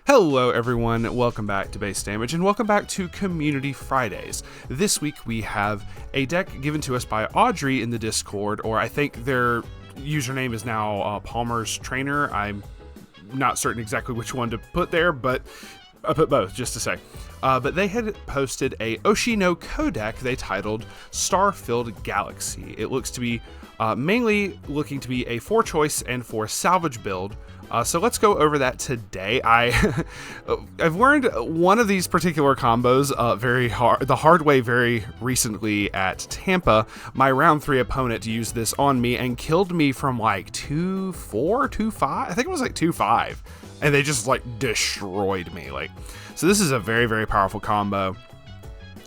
Hello everyone, welcome back to Base Damage, and welcome back to Community Fridays. This week we have a deck given to us by Audrey in the Discord, or I think their username is now Palmer's Trainer. I'm not certain exactly which one to put there, but I put both just to say. But they had posted a Oshi no Ko deck they titled Star-Filled Galaxy. It looks to be mainly looking to be a 4-choice and 4 salvage build. So let's go over that today. I've learned one of these particular combos the hard way very recently at Tampa. My round 3 opponent used this on me and killed me from like 2-4, 2-5. I think it was like 2-5, and they just like destroyed me. So this is a very, very powerful combo.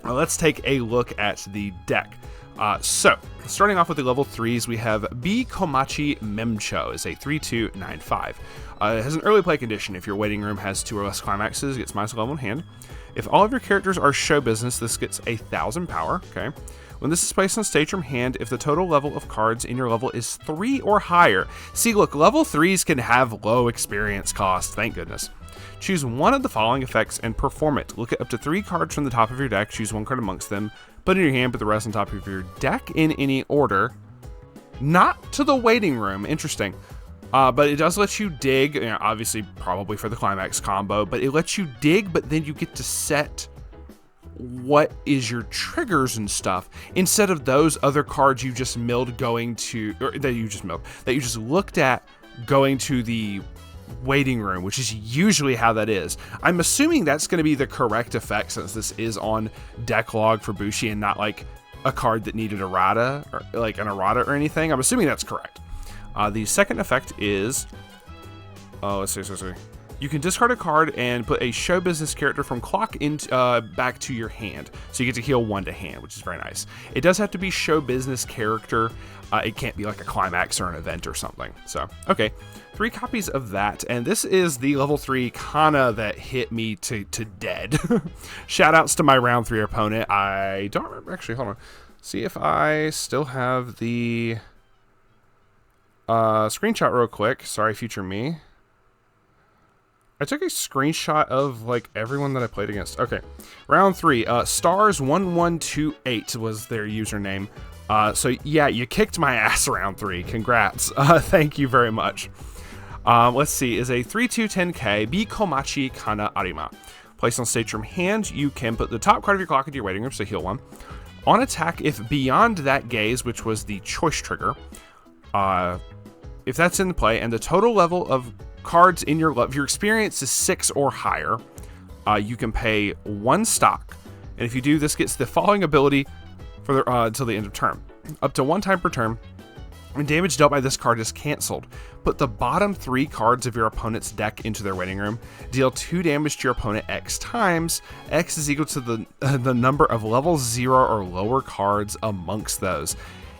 Let's take a look at the deck. So, starting off with the level 3s, we have B Komachi Memcho. It's a 3/2/9/5. It has an early play condition. If your waiting room has 2 or less climaxes, it gets minus level in hand. If all of your characters are show business, this gets 1,000 power. Okay. When this is placed on stage from hand, if the total level of cards in your level is 3 or higher. See, look, level 3s can have low experience cost, thank goodness. Choose one of the following effects and perform it. Look at up to 3 cards from the top of your deck, choose 1 card amongst them, put it in your hand, put the rest on top of your deck in any order. Not to the waiting room, interesting. But it does let you dig, obviously probably for the climax combo, but it lets you dig, but then you get to set what is your triggers and stuff instead of those other cards you just milled that you just looked at going to the waiting room, which is usually how that is. I'm assuming that's going to be the correct effect since this is on deck log for Bushi and not like a card that needed errata or like an errata or anything. I'm assuming that's correct. The second effect is, let's see. You can discard a card and put a show business character from clock back to your hand. So you get to heal 1 to hand, which is very nice. It does have to be show business character. It can't be like a climax or an event or something. So, okay. 3 copies of that. And this is the level 3 Kana that hit me to dead. Shoutouts to my round 3 opponent. I don't remember. Actually, hold on. See if I still have the screenshot real quick. Sorry, future me. I took a screenshot of like everyone that I played against. Okay, round 3. Stars1128 was their username. So yeah, you kicked my ass round 3. Congrats. Thank you very much. Let's see. Is a 3/2/10K B Komachi Kana Arima. Placed on stage from hand, you can put the top card of your clock into your waiting room, so heal 1. On attack, if beyond that gaze, which was the choice trigger, if that's in play and the total level of cards in your experience is 6 or higher, you can pay 1 stock, and if you do, this gets the following ability for until the end of turn. Up to 1 time per turn, when damage dealt by this card is cancelled, put the bottom 3 cards of your opponent's deck into their waiting room. Deal 2 damage to your opponent X times. X is equal to the number of level 0 or lower cards amongst those.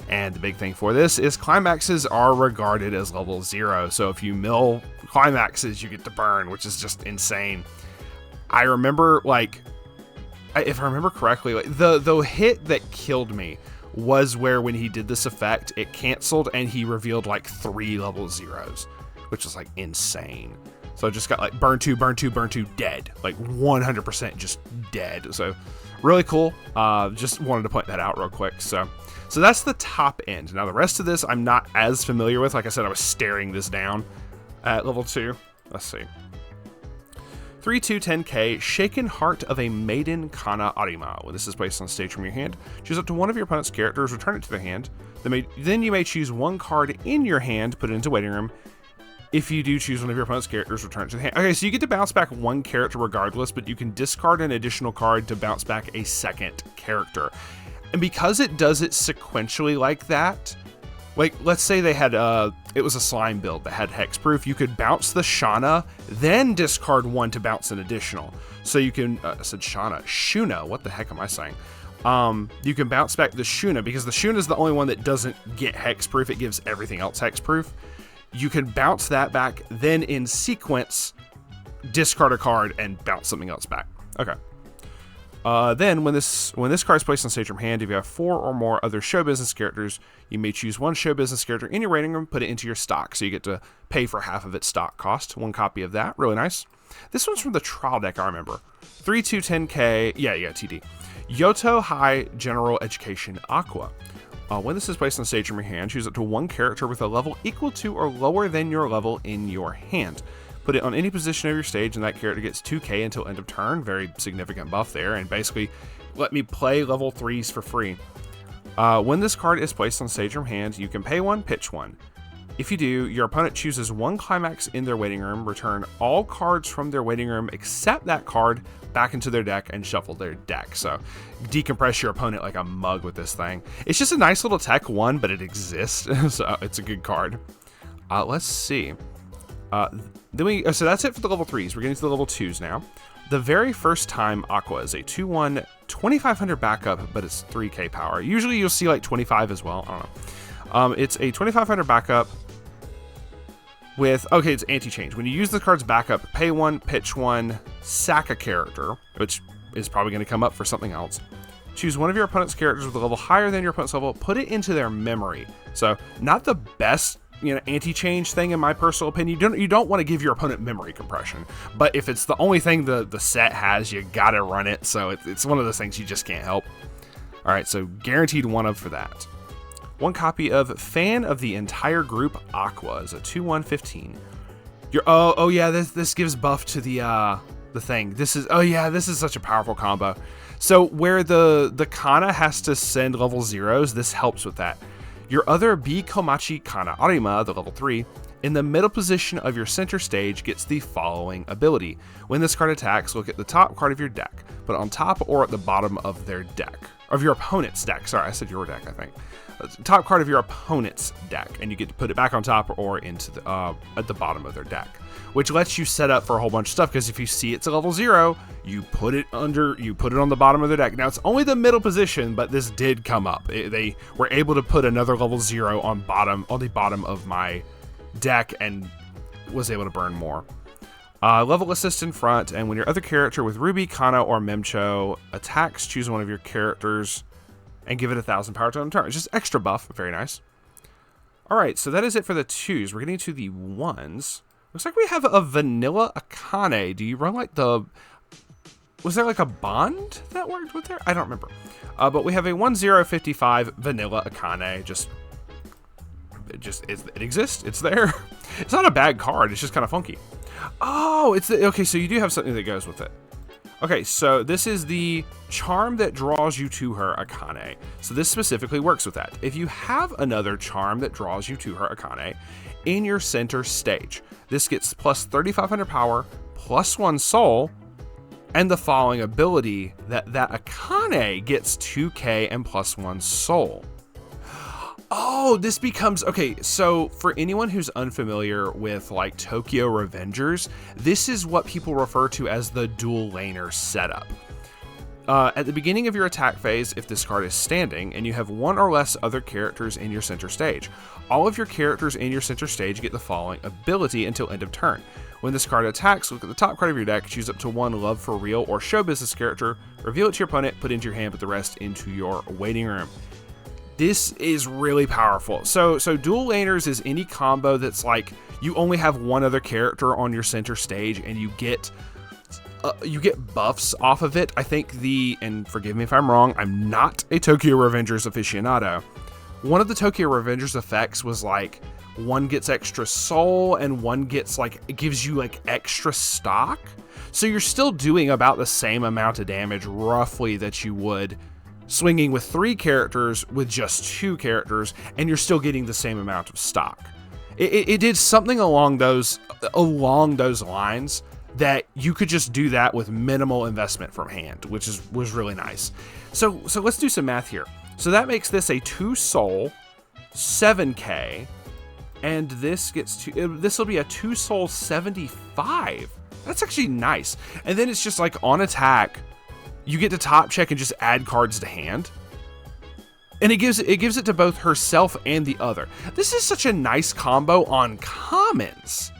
And the big thing for this is climaxes are regarded as level 0. So if you mill climaxes, you get to burn, which is just insane. I remember, if I remember correctly, the hit that killed me was where when he did this effect, it canceled and he revealed like 3 level 0s, which was like insane. So I just got like burn 2, dead. Like 100% just dead. So really cool. Just wanted to point that out real quick. So that's the top end. Now the rest of this I'm not as familiar with. Like I said, I was staring this down at level 2. Let's see. 3/2/10K Shaken Heart of a Maiden Kana Arima. When this is placed on stage from your hand, choose up to 1 of your opponent's characters, return it to their hand. Then you may choose 1 card in your hand, put it into waiting room. If you do choose 1 of your opponent's characters, return it to the hand. Okay, so you get to bounce back 1 character regardless, but you can discard an additional card to bounce back a 2nd character. And because it does it sequentially like that, like let's say they had it was a slime build that had hexproof, you could bounce the Shana, then discard 1 to bounce an additional. So you can I said Shuna, what the heck am I saying? You can bounce back the Shuna because the Shuna is the only one that doesn't get hexproof. It gives everything else hexproof. You can bounce that back, then in sequence discard a card and bounce something else back. Okay. Then when this card is placed on stage from hand, if you have 4 or more other show business characters, you may choose 1 show business character in your rating room, put it into your stock. So you get to pay for half of its stock cost. 1 copy of that, really nice. This one's from the trial deck, I remember. 3/2 10k. Yeah, TD. Yoto High General Education Aqua. When this is placed on stage from your hand, choose up to one character with a level equal to or lower than your level in your hand. Put it on any position of your stage, and that character gets 2k until end of turn. Very significant buff there, and basically let me play level 3s for free. When this card is placed on stage from hand, you can pay one, pitch one. If you do, your opponent chooses one climax in their waiting room, return all cards from their waiting room except that card back into their deck, and shuffle their deck. So decompress your opponent like a mug with this thing. It's just a nice little tech one, but it exists, so it's a good card. Let's see. So that's it for the level 3s. We're getting to the level 2s now. The very first time Aqua is a 2/1 2500 backup, but it's 3k power. Usually you'll see like 25 as well. I don't know. It's a 2500 backup with, okay, it's anti-change. When you use the card's backup, pay one, pitch one, sack a character, which is probably going to come up for something else. Choose one of your opponent's characters with a level higher than your opponent's level, put it into their memory. So not the best, anti-change thing in my personal opinion. You don't want to give your opponent memory compression, but if it's the only thing the set has, you gotta run it. So it's one of those things you just can't help. All right, so guaranteed one of for that. One copy of Fan of the Entire Group Aqua is a 2/1 15. Oh yeah, this gives buff to the thing. This is such a powerful combo. So where the Kana has to send level 0s, this helps with that. Your other B Komachi Kana Arima, the level 3, in the middle position of your center stage gets the following ability. When this card attacks, look at the top card of your deck, put it on top or at the bottom of their deck. Of your opponent's deck. Sorry, I said your deck, I think. Top card of your opponent's deck, and you get to put it back on top or into the at the bottom of their deck, which lets you set up for a whole bunch of stuff, because if you see it's a level 0, you put it on the bottom of their deck. Now it's only the middle position, but this did come up. They were able to put another level 0 on the bottom of my deck, and was able to burn more. Level assist in front, and when your other character with Ruby, Kana, or Memcho attacks, choose one of your characters and give it 1000 power to turn. It's just extra buff. Very nice. All right, so that is it for the 2s. We're getting to the 1s. Looks like we have a vanilla Akane. Do you run like was there like a bond that worked with there? I don't remember. But we have a 1055 vanilla Akane. It exists. It's there. It's not a bad card. It's just kind of funky. Oh, okay, so you do have something that goes with it. Okay, so this is the charm that draws you to her Akane. So this specifically works with that. If you have another charm that draws you to her Akane in your center stage, this gets plus 3500 power, plus 1 soul, and the following ability that Akane gets 2k and plus 1 soul. Oh, this becomes, okay, so for anyone who's unfamiliar with like Tokyo Revengers, this is what people refer to as the dual laner setup. At the beginning of your attack phase, if this card is standing and you have one or less other characters in your center stage, all of your characters in your center stage get the following ability until end of turn. When this card attacks, look at the top card of your deck, choose up to one Love for Real or Show Business character, reveal it to your opponent, put it into your hand, put the rest into your waiting room. This is really powerful. So dual laners is any combo that's like you only have one other character on your center stage, and you get buffs off of it. I think and forgive me if I'm wrong, I'm not a Tokyo Revengers aficionado. One of the Tokyo Revengers effects was like one gets extra soul and one gets like, it gives you like extra stock. So you're still doing about the same amount of damage roughly that you would swinging with 3 characters with just 2 characters, and you're still getting the same amount of stock. It did something along those lines that you could just do that with minimal investment from hand, which was really nice. So let's do some math here. So that makes this a 2 soul, 7k, and this will be a 2 soul 75. That's actually nice. And then it's just like on attack, you get to top check and just add cards to hand. And it gives it to both herself and the other. This is such a nice combo on commons.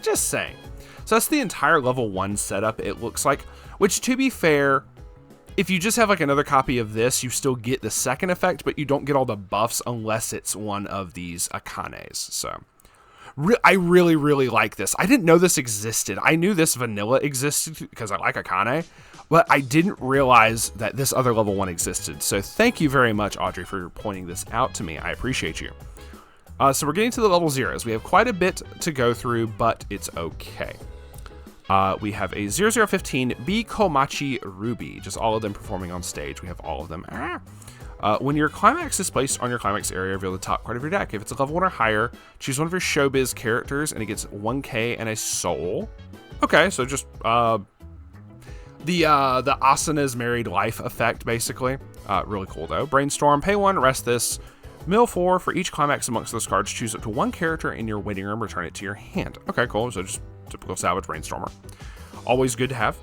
Just saying. So that's the entire level 1 setup, it looks like. Which, to be fair, if you just have like another copy of this, you still get the second effect, but you don't get all the buffs unless it's one of these Akanes. So I really, really like this. I didn't know this existed. I knew this vanilla existed because I like Akane, but I didn't realize that this other level 1 existed. So thank you very much, Audrey, for pointing this out to me. I appreciate you. So we're getting to the level 0s. We have quite a bit to go through, but it's okay. We have a 0015 B Komachi Ruby, just all of them performing on stage. We have all of them. When your climax is placed on your climax area, reveal the top card of your deck. If it's a level 1 or higher, choose one of your showbiz characters, and it gets 1k and a soul. Okay, so just the Asana's married life effect, basically. Really cool, though. Brainstorm, pay 1, rest this. Mill 4, for each climax amongst those cards, choose up to 1 character in your waiting room, return it to your hand. Okay, cool, so just typical Salvage Brainstormer. Always good to have.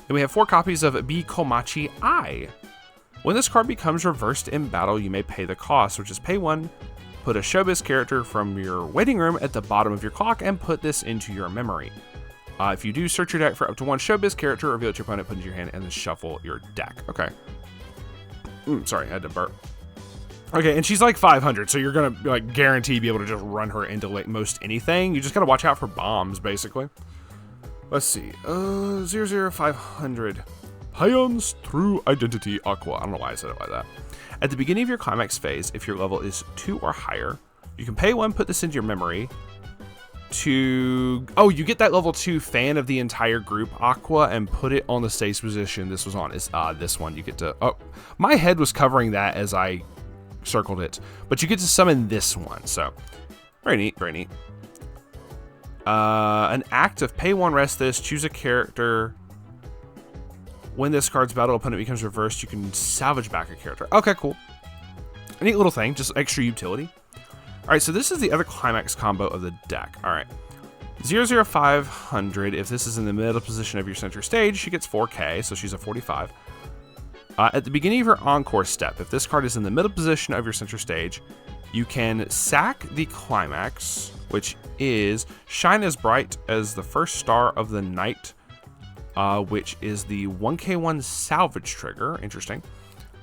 Then we have 4 copies of B Komachi I. When this card becomes reversed in battle, you may pay the cost, which is pay 1, put a showbiz character from your waiting room at the bottom of your clock, and put this into your memory. If you do, search your deck for up to 1 showbiz character, reveal it to your opponent, put it in your hand, and then shuffle your deck. Okay. Sorry, I had to burp. Okay, and she's like 500, so you're gonna like guarantee be able to just run her into like most anything. You just gotta watch out for bombs, basically. Let's see. 00500. Pion's True Identity Aqua. I don't know why I said it like that. At the beginning of your climax phase, if your level is 2 or higher, you can pay 1, put this into your memory. Oh, you get that level 2 fan of the entire group Aqua and put it on the stage position this was on. Is this one. You get to. Oh, my head was covering that as I circled it, but you get to summon this one, so very neat, very neat. An act of pay 1, rest this, choose a character. When this card's battle opponent becomes reversed, you can salvage back a character. Okay, cool. A neat little thing, just extra utility. All right, so this is the other climax combo of the deck. All right, 00500, if this is in the middle position of your center stage, she gets 4k, so she's a 45. At the beginning of your encore step, if this card is in the middle position of your center stage, you can sack the climax, which is shine as bright as the first star of the night, which is the 1k1 salvage trigger. Interesting.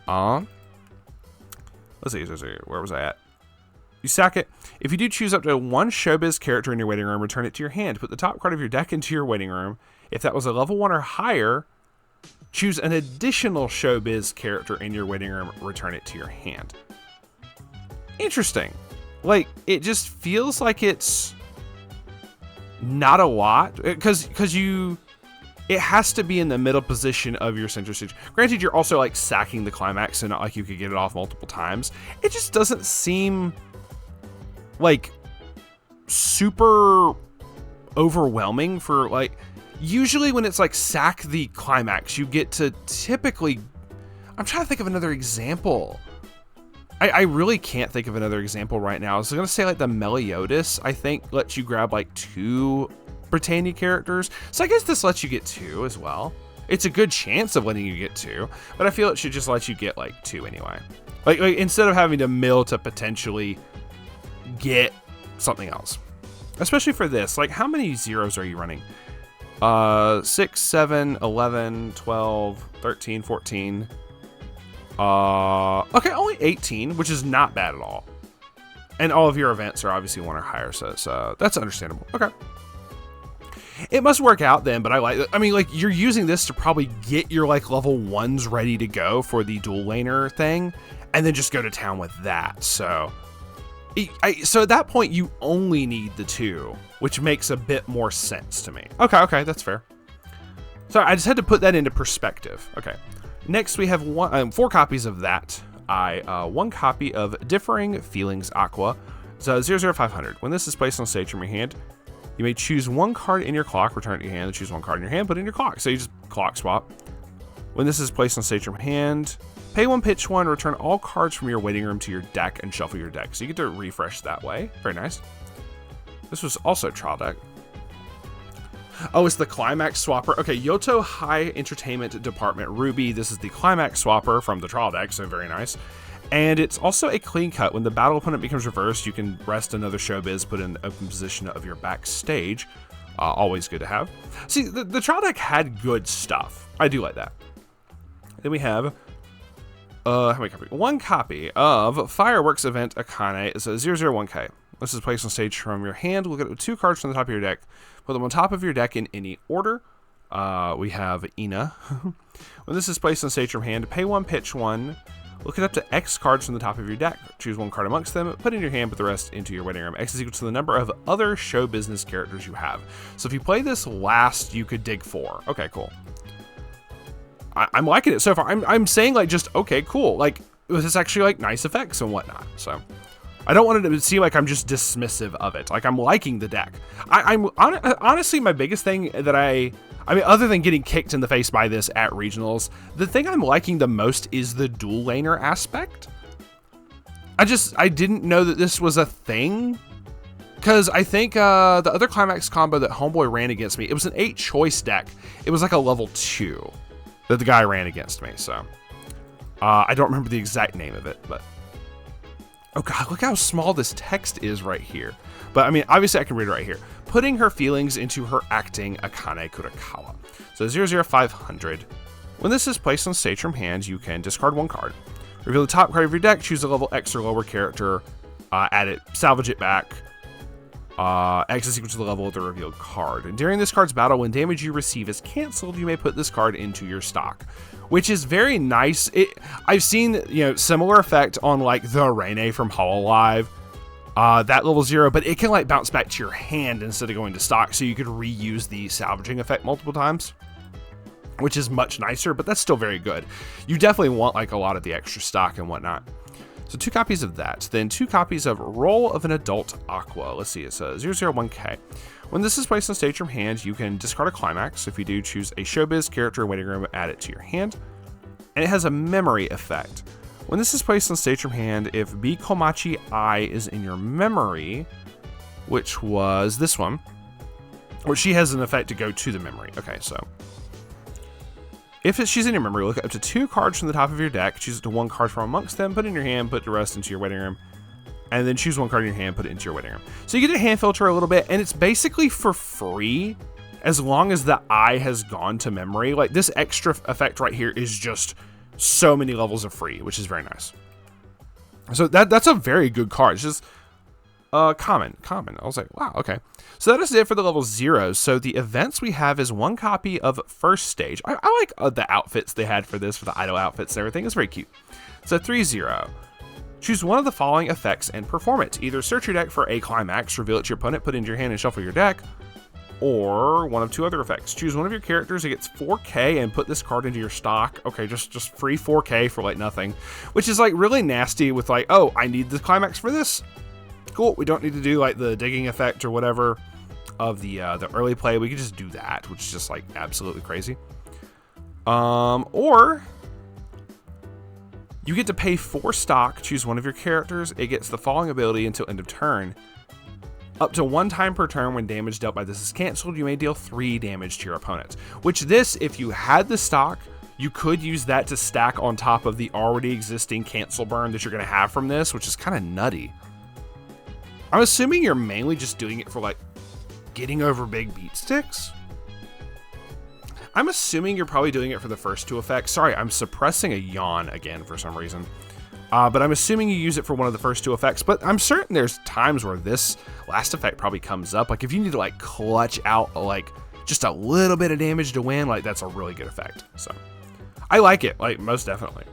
Let's see, where was I at? You sack it. If you do, choose up to 1 showbiz character in your waiting room, return it to your hand. Put the top card of your deck into your waiting room. If that was a level 1 or higher, choose an additional showbiz character in your waiting room, return it to your hand. Interesting. Like, it just feels like it's not a lot, because it has to be in the middle position of your center stage. Granted, you're also like sacking the climax, so not like you could get it off multiple times. It just doesn't seem like super overwhelming for like. Usually when it's like sack the climax, you get to typically, I'm trying to think of another example. I really can't think of another example right now. I was going to say like the Meliodas, I think, lets you grab like 2 Britannia characters. So I guess this lets you get 2 as well. It's a good chance of letting you get 2, but I feel it should just let you get like 2 anyway. Like instead of having to mill to potentially get something else. Especially for this, like how many zeros are you running? 6, 7, 11, 12, 13, 14. Okay, only 18, which is not bad at all. And all of your events are obviously 1 or higher, so that's understandable. Okay. It must work out then, but I mean, like, you're using this to probably get your, like, level 1s ready to go for the dual laner thing, and then just go to town with that, so. So at that point, you only need the 2, which makes a bit more sense to me. Okay, that's fair. So I just had to put that into perspective. Okay. Next, we have 4 copies of that. 1 copy of Differing Feelings Aqua. So 00500. When this is placed on stage from your hand, you may choose 1 card in your clock, return it to your hand, and choose 1 card in your hand, put it in your clock. So you just clock swap. When this is placed on stage from your hand, pay 1, pitch 1, return all cards from your waiting room to your deck, and shuffle your deck. So you get to refresh that way. Very nice. This was also trial deck. Oh, it's the Climax Swapper. Okay, Yoto High Entertainment Department Ruby. This is the Climax Swapper from the trial deck, so very nice. And it's also a clean cut. When the battle opponent becomes reversed, you can rest another showbiz, put in the open position of your backstage. Always good to have. See, the trial deck had good stuff. I do like that. Then we have how many copies? 1 copy of Fireworks Event Akane. It's a 001K. This is placed on stage from your hand. Look at 2 cards from the top of your deck. Put them on top of your deck in any order. We have Ina. When this is placed on stage from hand, pay 1, pitch 1. Look at up to X cards from the top of your deck. Choose 1 card amongst them, put it in your hand, put the rest into your waiting room. X is equal to the number of other show business characters you have. So if you play this last, you could dig 4. Okay, cool. I'm liking it so far. I'm saying like just, okay, cool. Like, this is actually like nice effects and whatnot. So I don't want it to seem like I'm just dismissive of it. Like, I'm liking the deck. Honestly, my biggest thing that I mean, other than getting kicked in the face by this at regionals, the thing I'm liking the most is the dual laner aspect. I didn't know that this was a thing. Because I think the other Climax combo that Homeboy ran against me, it was an 8 choice deck. It was like a level 2 that the guy ran against me. So I don't remember the exact name of it, but oh god, look how small this text is right here. But I mean, obviously I can read it right here. Putting her feelings into her acting, Akane Kurakawa. So 00500. When this is placed on stage from hand, you can discard 1 card. Reveal the top card of your deck, choose a level X or lower character, add it, salvage it back. X is equal to the level of the revealed card. And during this card's battle, when damage you receive is canceled, you may put this card into your stock, which is very nice. I've seen, similar effect on like the Rene from Hololive, that level 0, but it can like bounce back to your hand instead of going to stock, so you could reuse the salvaging effect multiple times, which is much nicer, but that's still very good. You definitely want like a lot of the extra stock and whatnot. So 2 copies of that, then 2 copies of Roll of an Adult Aqua. Let's see, it's a 001K. When this is placed on stage from hand, you can discard a Climax. If you do, choose a Showbiz character in waiting room, add it to your hand. And it has a memory effect. When this is placed on stage from hand, if Bikomachi I is in your memory, which was this one, or she has an effect to go to the memory. Okay, so if she's in your memory, look up to 2 cards from the top of your deck, choose it to 1 card from amongst them, put it in your hand, put the rest into your waiting room, and then choose 1 card in your hand, put it into your waiting room. So you get to hand filter a little bit, and it's basically for free as long as the eye has gone to memory. Like, this extra effect right here is just so many levels of free, which is very nice. So that's a very good card. It's just common. I was like, wow, okay. So that is it for the level 0s. So the events we have is 1 copy of First Stage. I like the outfits they had for this, for the idol outfits and everything. It's very cute. So 3-0. Choose one of the following effects and perform it. Either search your deck for a Climax, reveal it to your opponent, put it into your hand, and shuffle your deck. Or one of 2 other effects. Choose one of your characters that gets 4K and put this card into your stock. Okay, just free 4K for like nothing. Which is like really nasty with like, oh, I need the Climax for this. Cool, we don't need to do like the digging effect or whatever of the early play. We can just do that, which is just like absolutely crazy. Or you get to pay 4 stock, choose one of your characters. It gets the following ability until end of turn. Up to 1 time per turn when damage dealt by this is canceled, you may deal 3 damage to your opponent. Which this, if you had the stock, you could use that to stack on top of the already existing cancel burn that you're going to have from this, which is kind of nutty. I'm assuming you're mainly just doing it for like getting over big beat sticks. I'm assuming you're probably doing it for the first 2 effects. Sorry, I'm suppressing a yawn again for some reason. But I'm assuming you use it for one of the first 2 effects, but I'm certain there's times where this last effect probably comes up. Like if you need to like clutch out like just a little bit of damage to win, like that's a really good effect. So I like it, like most definitely.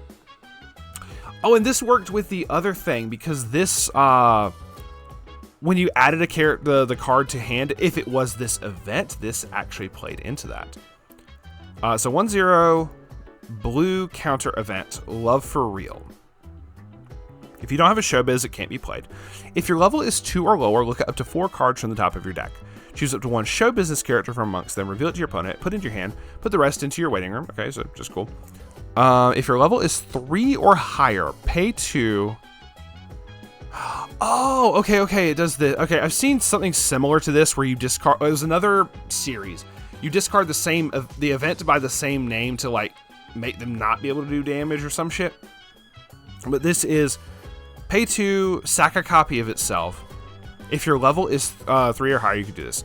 Oh, and this worked with the other thing because this, when you added a the card to hand, if it was this event, this actually played into that. So 1-0 blue counter event, Love for Real. If you don't have a Showbiz, it can't be played. If your level is 2 or lower, look at up to 4 cards from the top of your deck. Choose up to 1 Show Business character from amongst them, reveal it to your opponent, put it into your hand, put the rest into your waiting room. Okay, so just cool. If your level is 3 or higher, pay 2. Oh, okay, it does this. Okay, I've seen something similar to this where you discard, it was another series. You discard the event by the same name to like make them not be able to do damage or some shit. But this is pay 2, sack a copy of itself. If your level is 3 or higher, you can do this.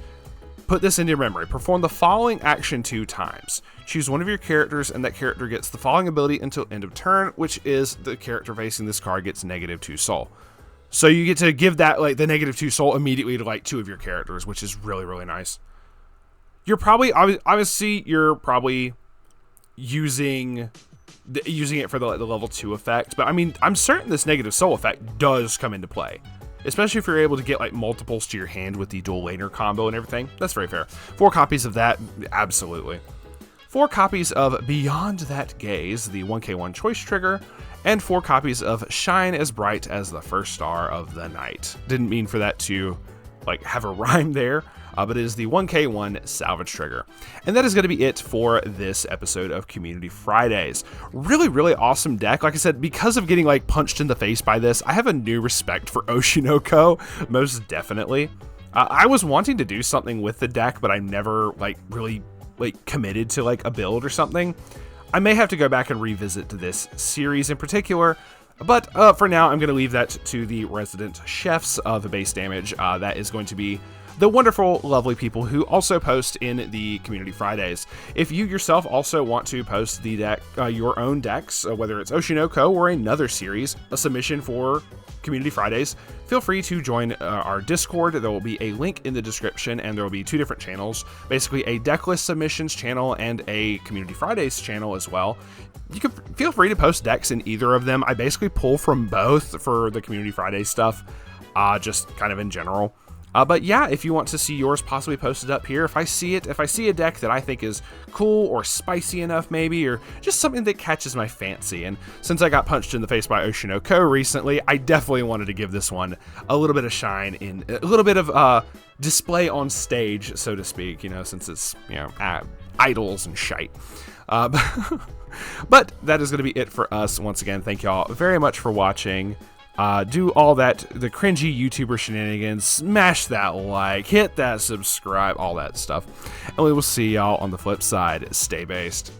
Put this into your memory. Perform the following action 2 times. Choose one of your characters, and that character gets the following ability until end of turn, which is the character facing this card gets -2 soul. So you get to give that like the -2 soul immediately to like 2 of your characters, which is really, really nice. You're probably obviously using it for the level 2 effect, but I mean, I'm certain this negative soul effect does come into play, especially if you're able to get like multiples to your hand with the dual laner combo and everything. That's very fair. 4 copies of that, absolutely. 4 copies of Beyond That Gaze, the 1k1 choice trigger, and 4 copies of Shine as Bright as the First Star of the Night. Didn't mean for that to like have a rhyme there, but it is the 1k1 salvage trigger. And that is going to be it for this episode of Community Fridays. Really, really awesome deck. Like I said, because of getting like punched in the face by this, I have a new respect for Oshi, most definitely. I was wanting to do something with the deck, but I never like really like committed to like a build or something. I may have to go back and revisit this series in particular, but for now, I'm going to leave that to the resident chefs of the base damage. That is going to be the wonderful, lovely people who also post in the Community Fridays. If you yourself also want to post the deck, your own decks, whether it's Oshinoko or another series, a submission for Community Fridays, feel free to join our Discord. There will be a link in the description, and there will be 2 different channels, basically a decklist submissions channel and a Community Fridays channel as well. You can feel free to post decks in either of them. I basically pull from both for the Community Fridays stuff, just kind of in general. But yeah, if you want to see yours possibly posted up here, if I see a deck that I think is cool or spicy enough maybe, or just something that catches my fancy, and since I got punched in the face by Oshinoko recently, I definitely wanted to give this one a little bit of shine, in a little bit of display on stage, so to speak, you know, since it's, you know, idols and shite. But that is going to be it for us. Once again, thank y'all very much for watching. Do all that, the cringy YouTuber shenanigans, smash that like, hit that subscribe, all that stuff. And we will see y'all on the flip side. Stay based.